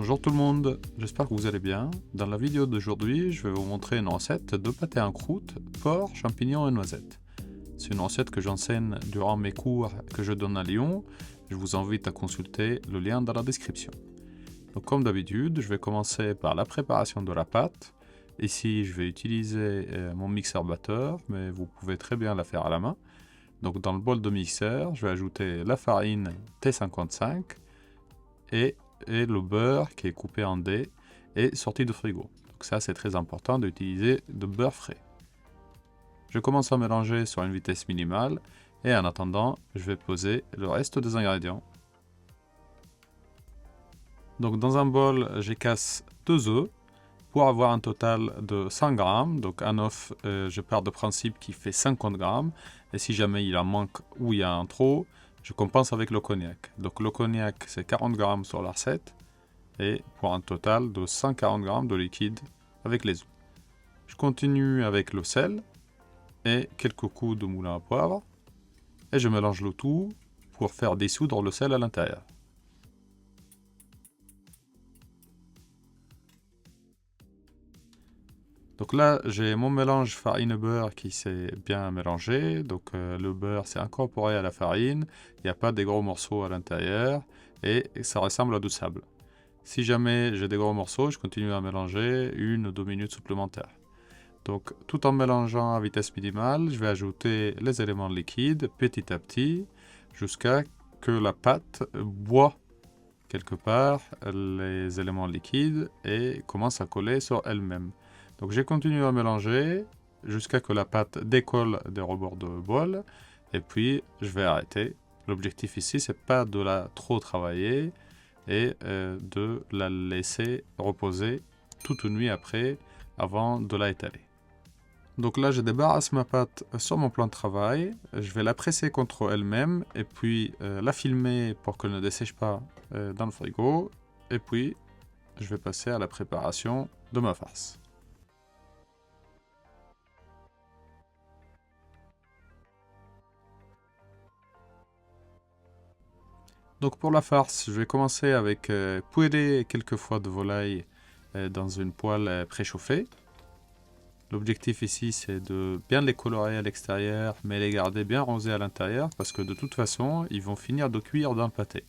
Bonjour tout le monde, j'espère que vous allez bien. Dans la vidéo d'aujourd'hui, je vais vous montrer une recette de pâté en croûte, porc, champignons et noisettes. C'est une recette que j'enseigne durant mes cours que je donne à Lyon. Je vous invite à consulter le lien dans la description. Donc comme d'habitude, je vais commencer par la préparation de la pâte. Ici, je vais utiliser mon mixeur batteur, mais vous pouvez très bien la faire à la main. Donc dans le bol de mixeur, je vais ajouter la farine T55 et le beurre qui est coupé en dés et sorti de frigo. Donc ça, c'est très important d'utiliser de beurre frais. Je commence à mélanger sur une vitesse minimale et en attendant, je vais poser le reste des ingrédients. Donc dans un bol, je casse 2 œufs pour avoir un total de 100 g. Donc un œuf, je pars de principe qui fait 50 g. Et si jamais il en manque ou il y a un trop, je compense avec le cognac. Donc le cognac, c'est 40 g sur la recette. Et pour un total de 140 g de liquide avec les œufs. Je continue avec le sel et quelques coups de moulin à poivre. Et je mélange le tout pour faire dissoudre le sel à l'intérieur. Donc là, j'ai mon mélange farine-beurre qui s'est bien mélangé. Donc le beurre s'est incorporé à la farine. Il n'y a pas des gros morceaux à l'intérieur. Et ça ressemble à du sable. Si jamais j'ai des gros morceaux, je continue à mélanger 1 ou 2 minutes supplémentaires. Donc tout en mélangeant à vitesse minimale, je vais ajouter les éléments liquides petit à petit jusqu'à que la pâte boit quelque part les éléments liquides et commence à coller sur elle-même. Donc j'ai continué à mélanger jusqu'à que la pâte décolle des rebords de bol et puis je vais arrêter. L'objectif ici, c'est pas de la trop travailler et de la laisser reposer toute une nuit après avant de la étaler. Donc là, je débarrasse ma pâte sur mon plan de travail, je vais la presser contre elle-même et puis la filmer pour qu'elle ne dessèche pas dans le frigo et puis je vais passer à la préparation de ma farce. Donc pour la farce, je vais commencer avec poêler quelques foies de volaille dans une poêle préchauffée. L'objectif ici, c'est de bien les colorer à l'extérieur, mais les garder bien rosés à l'intérieur, parce que de toute façon, ils vont finir de cuire dans le pâté.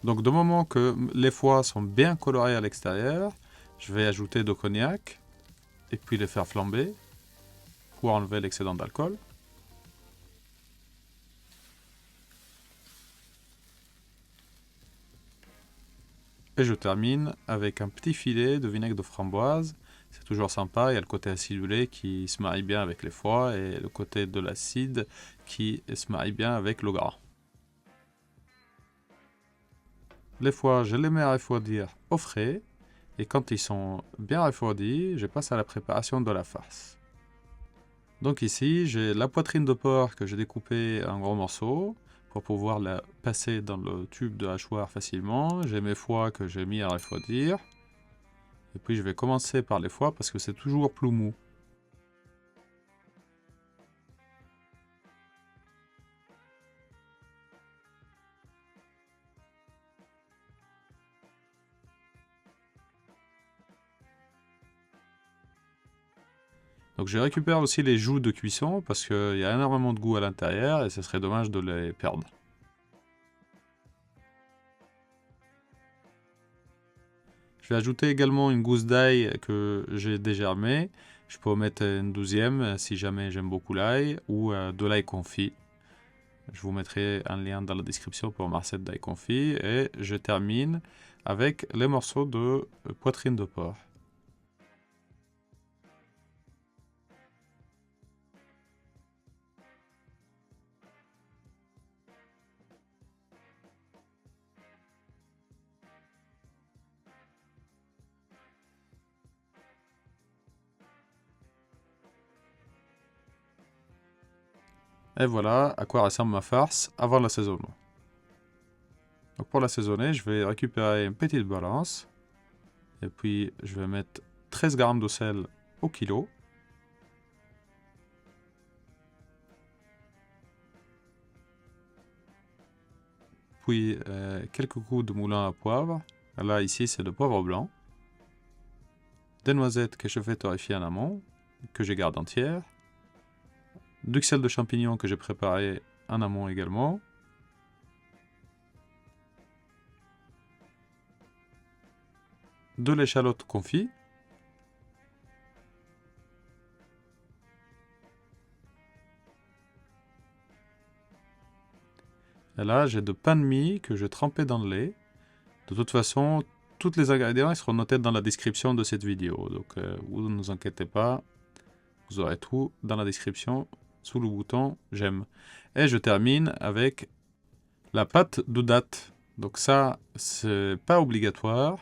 Donc du moment que les foies sont bien colorés à l'extérieur, je vais ajouter du cognac, et puis les faire flamber, pour enlever l'excédent d'alcool. Et je termine avec un petit filet de vinaigre de framboise. C'est toujours sympa, il y a le côté acidulé qui se marie bien avec les foies et le côté de l'acide qui se marie bien avec le gras. Les foies, je les mets à refroidir au frais. Et quand ils sont bien refroidis, je passe à la préparation de la farce. Donc ici, j'ai la poitrine de porc que j'ai découpée en gros morceaux pour pouvoir la passer dans le tube de hachoir facilement. J'ai mes foies que j'ai mis à refroidir. Et puis je vais commencer par les foies parce que c'est toujours plus mou. Donc je récupère aussi les joues de cuisson parce qu'il y a énormément de goût à l'intérieur et ce serait dommage de les perdre. Je vais ajouter également une gousse d'ail que j'ai dégermée. Je peux en mettre une 12e si jamais j'aime beaucoup l'ail ou de l'ail confit. Je vous mettrai un lien dans la description pour ma recette d'ail confit. Et je termine avec les morceaux de poitrine de porc. Et voilà à quoi ressemble ma farce avant l'assaisonnement. Donc pour l'assaisonner, je vais récupérer une petite balance. Et puis, je vais mettre 13 grammes de sel au kilo. Puis, quelques coups de moulin à poivre. Là, ici, c'est de poivre blanc. Des noisettes que je fais torréfier en amont, que je garde entières. Du sel de champignons que j'ai préparé en amont également. De l'échalote confit. Et là, j'ai de pain de mie que je trempais dans le lait. De toute façon, tous les ingrédients seront notés dans la description de cette vidéo. Donc, vous ne vous inquiétez pas, vous aurez tout dans la description sous le bouton j'aime. Et je termine avec la pâte de date. Donc ça, c'est pas obligatoire,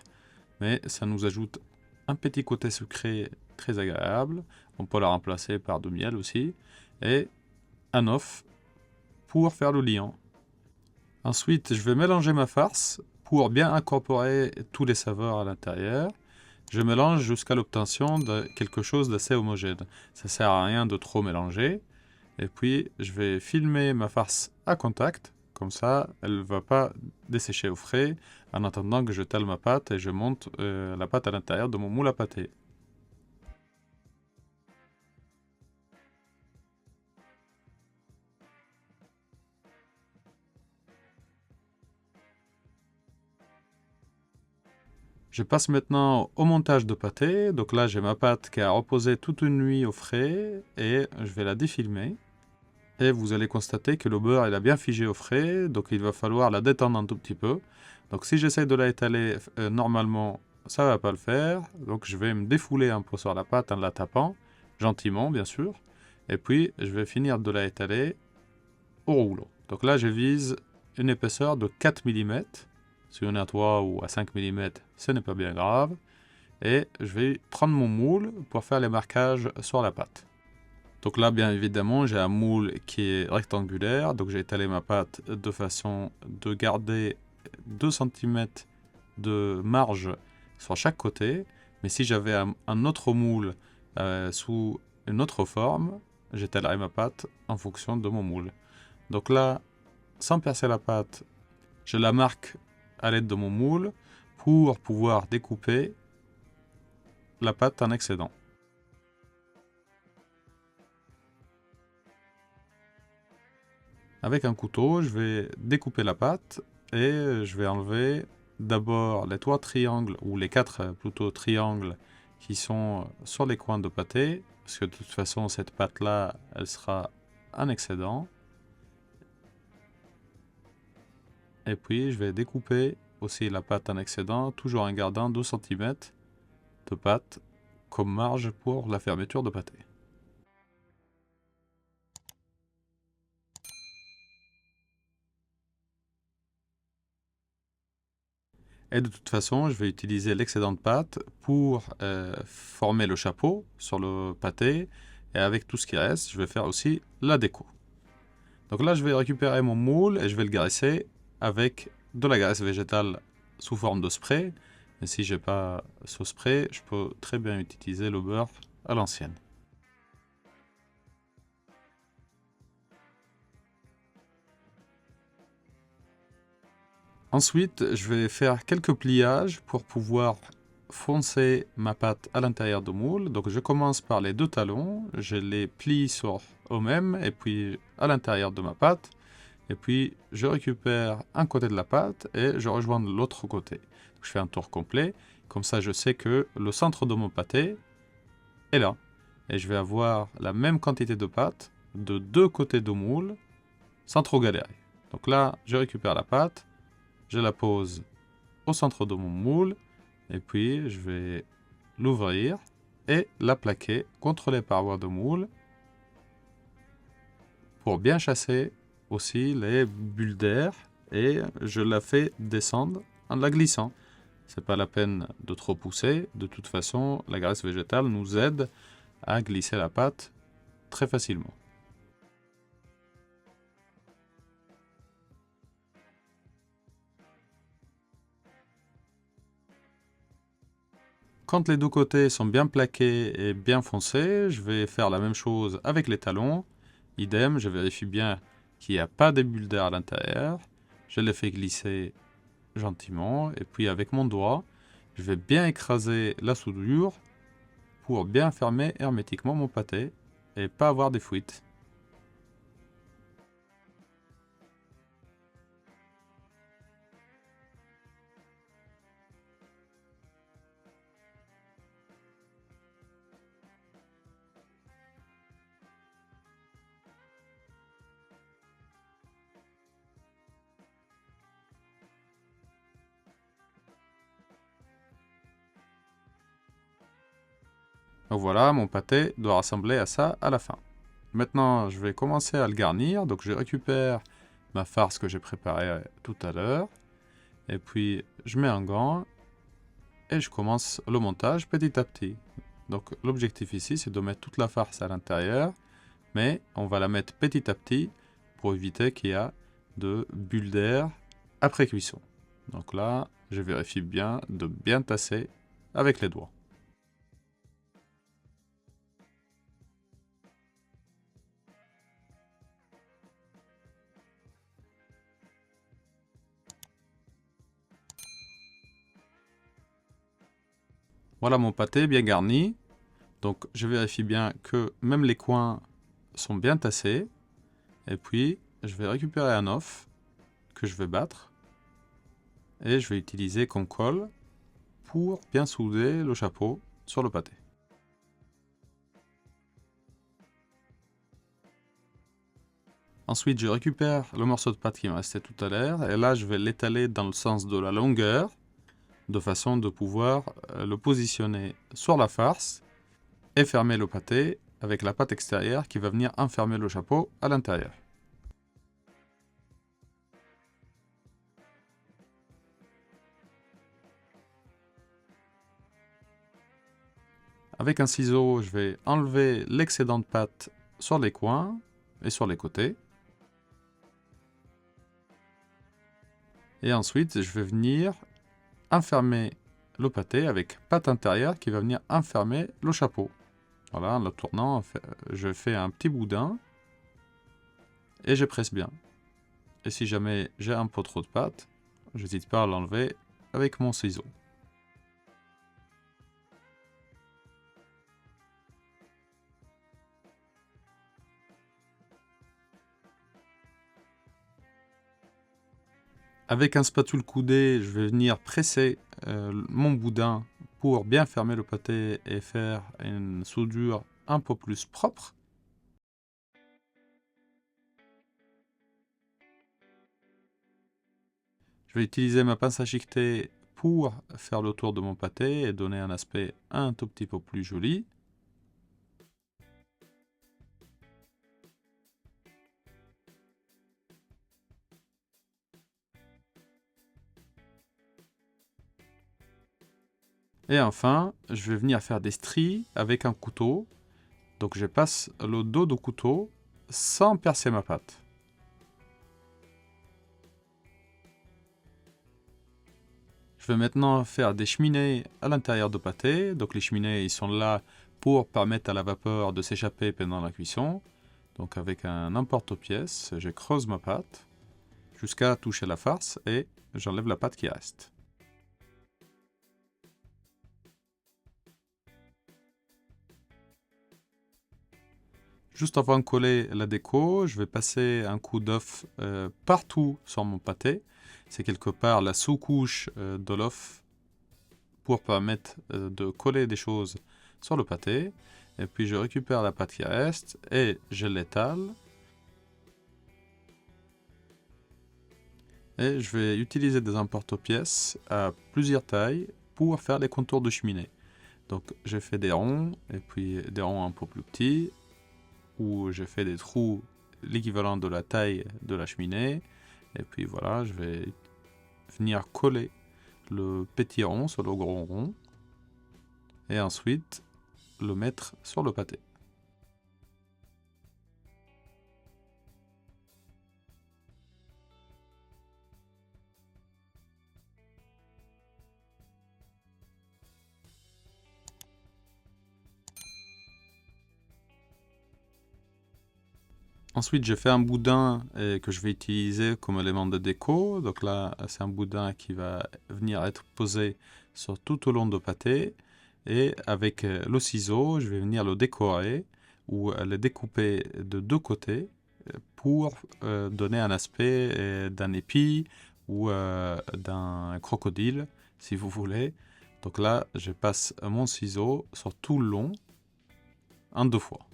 mais ça nous ajoute un petit côté sucré très agréable. On peut la remplacer par du miel aussi. Et un œuf pour faire le liant. Ensuite, je vais mélanger ma farce pour bien incorporer tous les saveurs à l'intérieur. Je mélange jusqu'à l'obtention de quelque chose d'assez homogène. Ça sert à rien de trop mélanger. Et puis, je vais filmer ma farce à contact. Comme ça, elle ne va pas dessécher au frais en attendant que je tale ma pâte et je monte la pâte à l'intérieur de mon moule à pâté. Je passe maintenant au montage de pâté. Donc là, j'ai ma pâte qui a reposé toute une nuit au frais et je vais la défilmer. Et vous allez constater que le beurre il a bien figé au frais, donc il va falloir la détendre un tout petit peu. Donc si j'essaie de la étaler normalement, ça va pas le faire. Donc je vais me défouler un peu sur la pâte en la tapant, gentiment bien sûr. Et puis je vais finir de la étaler au rouleau. Donc là je vise une épaisseur de 4 mm. Si on est à 3 ou à 5 mm, ce n'est pas bien grave. Et je vais prendre mon moule pour faire les marquages sur la pâte. Donc là, bien évidemment, j'ai un moule qui est rectangulaire. Donc j'ai étalé ma pâte de façon de garder 2 cm de marge sur chaque côté. Mais si j'avais un autre moule sous une autre forme, j'étalerais ma pâte en fonction de mon moule. Donc là, sans percer la pâte, je la marque à l'aide de mon moule pour pouvoir découper la pâte en excédent. Avec un couteau, je vais découper la pâte et je vais enlever d'abord les 3 triangles, ou les 4 plutôt triangles qui sont sur les coins de pâté, parce que de toute façon cette pâte-là, elle sera en excédent. Et puis je vais découper aussi la pâte en excédent, toujours en gardant 2 cm de pâte comme marge pour la fermeture de pâté. Et de toute façon, je vais utiliser l'excédent de pâte pour former le chapeau sur le pâté. Et avec tout ce qui reste, je vais faire aussi la déco. Donc là, je vais récupérer mon moule et je vais le graisser avec de la graisse végétale sous forme de spray. Et si j'ai pas ce spray, je peux très bien utiliser le beurre à l'ancienne. Ensuite, je vais faire quelques pliages pour pouvoir foncer ma pâte à l'intérieur du moule. Donc je commence par les 2 talons, je les plie sur eux-mêmes et puis à l'intérieur de ma pâte. Et puis je récupère un côté de la pâte et je rejoins de l'autre côté. Je fais un tour complet, comme ça je sais que le centre de mon pâté est là. Et je vais avoir la même quantité de pâte de 2 côtés du moule sans trop galérer. Donc là, je récupère la pâte. Je la pose au centre de mon moule et puis je vais l'ouvrir et la plaquer contre les parois de moule pour bien chasser aussi les bulles d'air et je la fais descendre en la glissant. C'est pas la peine de trop pousser, de toute façon la graisse végétale nous aide à glisser la pâte très facilement. Quand les deux côtés sont bien plaqués et bien foncés, je vais faire la même chose avec les talons. Idem, je vérifie bien qu'il n'y a pas de bulles d'air à l'intérieur. Je les fais glisser gentiment et puis avec mon doigt, je vais bien écraser la soudure pour bien fermer hermétiquement mon pâté et pas avoir des fuites. Donc voilà, mon pâté doit ressembler à ça à la fin. Maintenant, je vais commencer à le garnir. Donc je récupère ma farce que j'ai préparée tout à l'heure. Et puis je mets un gant et je commence le montage petit à petit. Donc l'objectif ici, c'est de mettre toute la farce à l'intérieur, mais on va la mettre petit à petit pour éviter qu'il y ait de bulles d'air après cuisson. Donc là, je vérifie bien de bien tasser avec les doigts. Voilà mon pâté bien garni. Donc je vérifie bien que même les coins sont bien tassés. Et puis je vais récupérer un œuf que je vais battre. Et je vais utiliser comme colle pour bien souder le chapeau sur le pâté. Ensuite, je récupère le morceau de pâte qui me restait tout à l'heure. Et là, je vais l'étaler dans le sens de la longueur, de façon de pouvoir le positionner sur la farce et fermer le pâté avec la pâte extérieure qui va venir enfermer le chapeau à l'intérieur. Avec un ciseau, je vais enlever l'excédent de pâte sur les coins et sur les côtés. Et ensuite, je vais venir enfermer le pâté avec pâte intérieure qui va venir enfermer le chapeau. Voilà, en le tournant, je fais un petit boudin et je presse bien. Et si jamais j'ai un peu trop de pâte, je n'hésite pas à l'enlever avec mon ciseau. Avec un spatule coudé, je vais venir presser mon boudin pour bien fermer le pâté et faire une soudure un peu plus propre. Je vais utiliser ma pince à chiqueter pour faire le tour de mon pâté et donner un aspect un tout petit peu plus joli. Et enfin, je vais venir faire des stries avec un couteau. Donc je passe le dos du couteau sans percer ma pâte. Je vais maintenant faire des cheminées à l'intérieur du pâté. Donc les cheminées, ils sont là pour permettre à la vapeur de s'échapper pendant la cuisson. Donc avec un emporte-pièce, je creuse ma pâte jusqu'à toucher la farce et j'enlève la pâte qui reste. Juste avant de coller la déco, je vais passer un coup d'œuf partout sur mon pâté. C'est quelque part la sous-couche de l'œuf pour permettre de coller des choses sur le pâté. Et puis je récupère la pâte qui reste et je l'étale. Et je vais utiliser des emporte-pièces à plusieurs tailles pour faire les contours de cheminée. Donc j'ai fait des ronds et puis des ronds un peu plus petits où j'ai fait des trous l'équivalent de la taille de la cheminée. Et puis voilà, je vais venir coller le petit rond sur le gros rond et ensuite le mettre sur le pâté. Ensuite, j'ai fait un boudin que je vais utiliser comme élément de déco. Donc là, c'est un boudin qui va venir être posé sur tout au long de pâté. Et avec le ciseau, je vais venir le décorer ou le découper de deux côtés pour donner un aspect d'un épi ou d'un crocodile, si vous voulez. Donc là, je passe mon ciseau sur tout le long, en 2 fois.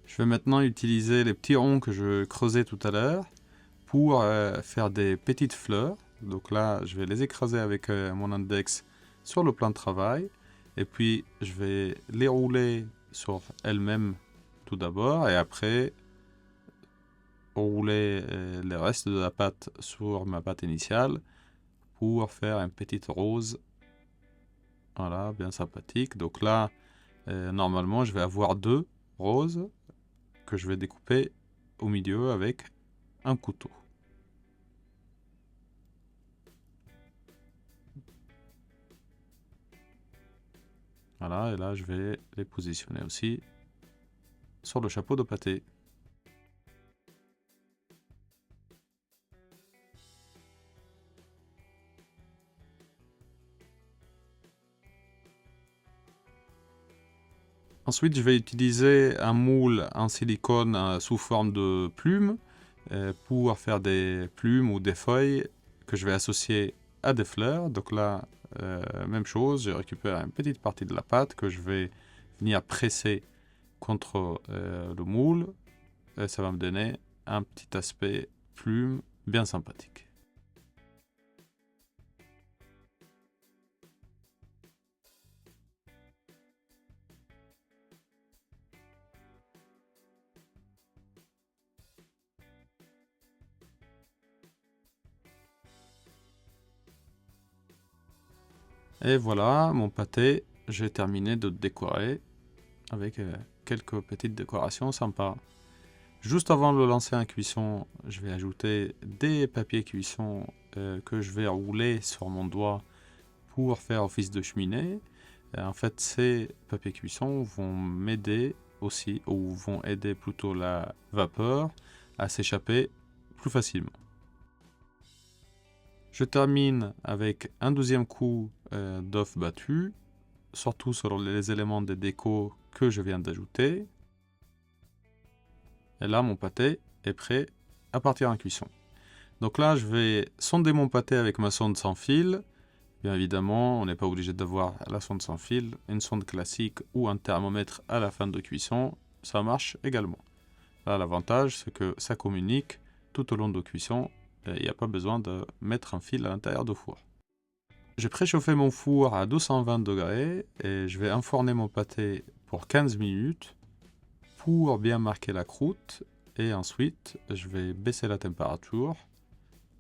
Je vais maintenant utiliser les petits ronds que je creusais tout à l'heure pour faire des petites fleurs. Donc là, je vais les écraser avec mon index sur le plan de travail. Et puis, je vais les rouler sur elles-mêmes tout d'abord. Et après, rouler le reste de la pâte sur ma pâte initiale pour faire une petite rose. Voilà, bien sympathique. Donc là, normalement, je vais avoir 2 roses que je vais découper au milieu avec un couteau. Voilà, et là je vais les positionner aussi sur le chapeau de pâté. Ensuite, je vais utiliser un moule en silicone sous forme de plume pour faire des plumes ou des feuilles que je vais associer à des fleurs. Donc là, même chose, je récupère une petite partie de la pâte que je vais venir presser contre le moule. Et ça va me donner un petit aspect plume bien sympathique. Et voilà, mon pâté, j'ai terminé de décorer avec quelques petites décorations sympas. Juste avant de le lancer en cuisson, je vais ajouter des papiers cuisson que je vais rouler sur mon doigt pour faire office de cheminée. En fait, ces papiers cuisson vont m'aider aussi, ou vont aider plutôt la vapeur à s'échapper plus facilement. Je termine avec un deuxième coup d'œuf battu, surtout sur les éléments de déco que je viens d'ajouter. Et là, mon pâté est prêt à partir en cuisson. Donc là, je vais sonder mon pâté avec ma sonde sans fil. Bien évidemment, on n'est pas obligé d'avoir la sonde sans fil. Une sonde classique ou un thermomètre à la fin de cuisson, ça marche également. Là, l'avantage, c'est que ça communique tout au long de cuisson. Il n'y a pas besoin de mettre un fil à l'intérieur du four. J'ai préchauffé mon four à 220 degrés et je vais enfourner mon pâté pour 15 minutes pour bien marquer la croûte. Et ensuite, je vais baisser la température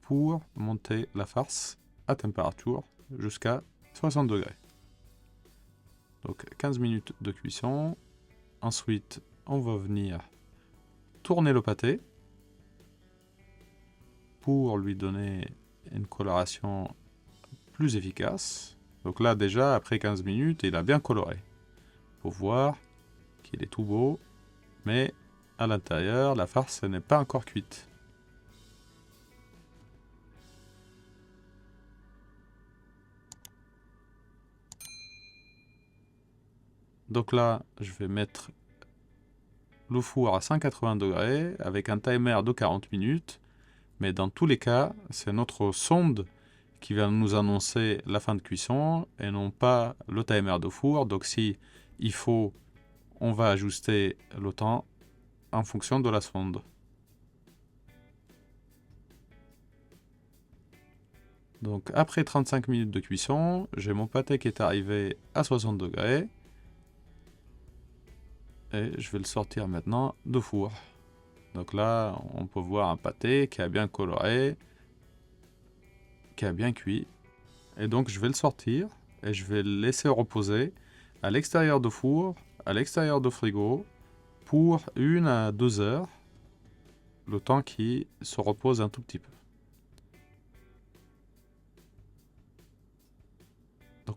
pour monter la farce à température jusqu'à 60 degrés. Donc 15 minutes de cuisson. Ensuite, on va venir tourner le pâté pour lui donner une coloration plus efficace. Donc là déjà, après 15 minutes, il a bien coloré. Pour voir qu'il est tout beau, mais à l'intérieur, la farce n'est pas encore cuite. Donc là, je vais mettre le four à 180 degrés avec un timer de 40 minutes. Mais dans tous les cas, c'est notre sonde qui va nous annoncer la fin de cuisson et non pas le timer de four. Donc si il faut, on va ajuster le temps en fonction de la sonde. Donc après 35 minutes de cuisson, j'ai mon pâté qui est arrivé à 60 degrés. Et je vais le sortir maintenant de four. Donc là, on peut voir un pâté qui a bien coloré, qui a bien cuit. Et donc je vais le sortir et je vais le laisser reposer à l'extérieur du four, à l'extérieur du frigo, pour 1 à 2 heures, le temps qu'il se repose un tout petit peu.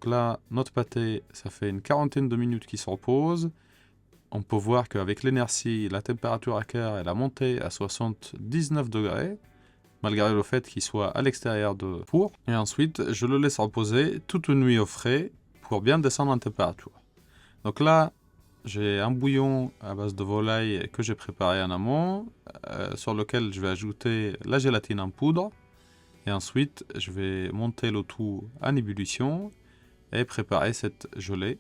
Donc là, notre pâté, ça fait une quarantaine de minutes qu'il se repose. On peut voir qu'avec l'inertie, la température à cœur, elle a monté à 79 degrés, malgré le fait qu'il soit à l'extérieur de four. Et ensuite, je le laisse reposer toute une nuit au frais pour bien descendre en température. Donc là, j'ai un bouillon à base de volaille que j'ai préparé en amont, sur lequel je vais ajouter la gélatine en poudre. Et ensuite, je vais monter le tout en ébullition et préparer cette gelée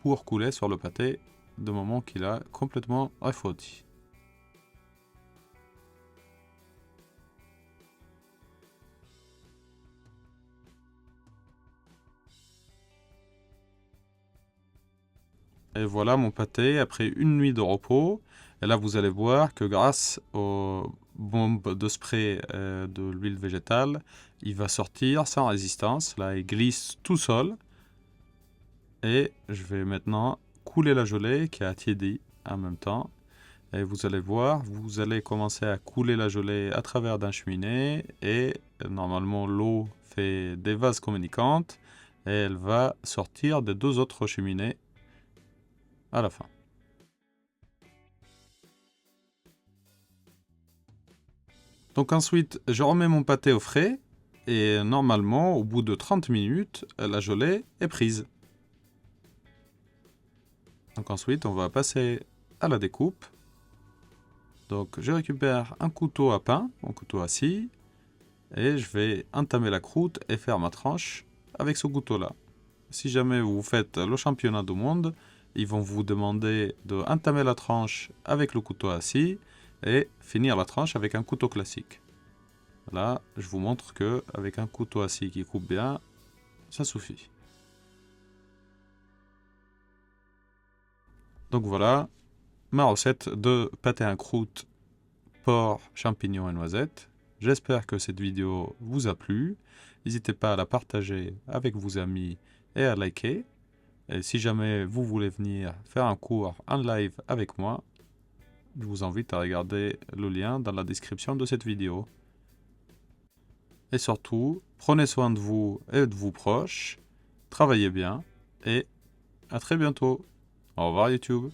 pour couler sur le pâté du moment qu'il a complètement refroidi. Et voilà mon pâté après une nuit de repos. Et là, vous allez voir que grâce aux bombes de spray de l'huile végétale, il va sortir sans résistance. Là, il glisse tout seul. Et je vais maintenant couler la gelée qui a tiédi en même temps. Et vous allez voir, vous allez commencer à couler la gelée à travers d'un cheminée. Et normalement, l'eau fait des vases communicantes. Et elle va sortir des deux autres cheminées à la fin. Donc ensuite, je remets mon pâté au frais et normalement, au bout de 30 minutes, la gelée est prise. Donc ensuite, on va passer à la découpe. Donc je récupère un couteau à pain, un couteau à scie, et je vais entamer la croûte et faire ma tranche avec ce couteau-là. Si jamais vous faites le championnat du monde, ils vont vous demander de entamer la tranche avec le couteau à scie et finir la tranche avec un couteau classique. Là, je vous montre que avec un couteau à scie qui coupe bien, ça suffit. Donc voilà, ma recette de pâté en croûte, porc, champignons et noisettes. J'espère que cette vidéo vous a plu. N'hésitez pas à la partager avec vos amis et à liker. Et si jamais vous voulez venir faire un cours en live avec moi, je vous invite à regarder le lien dans la description de cette vidéo. Et surtout, prenez soin de vous et de vos proches, travaillez bien et à très bientôt. Au revoir YouTube.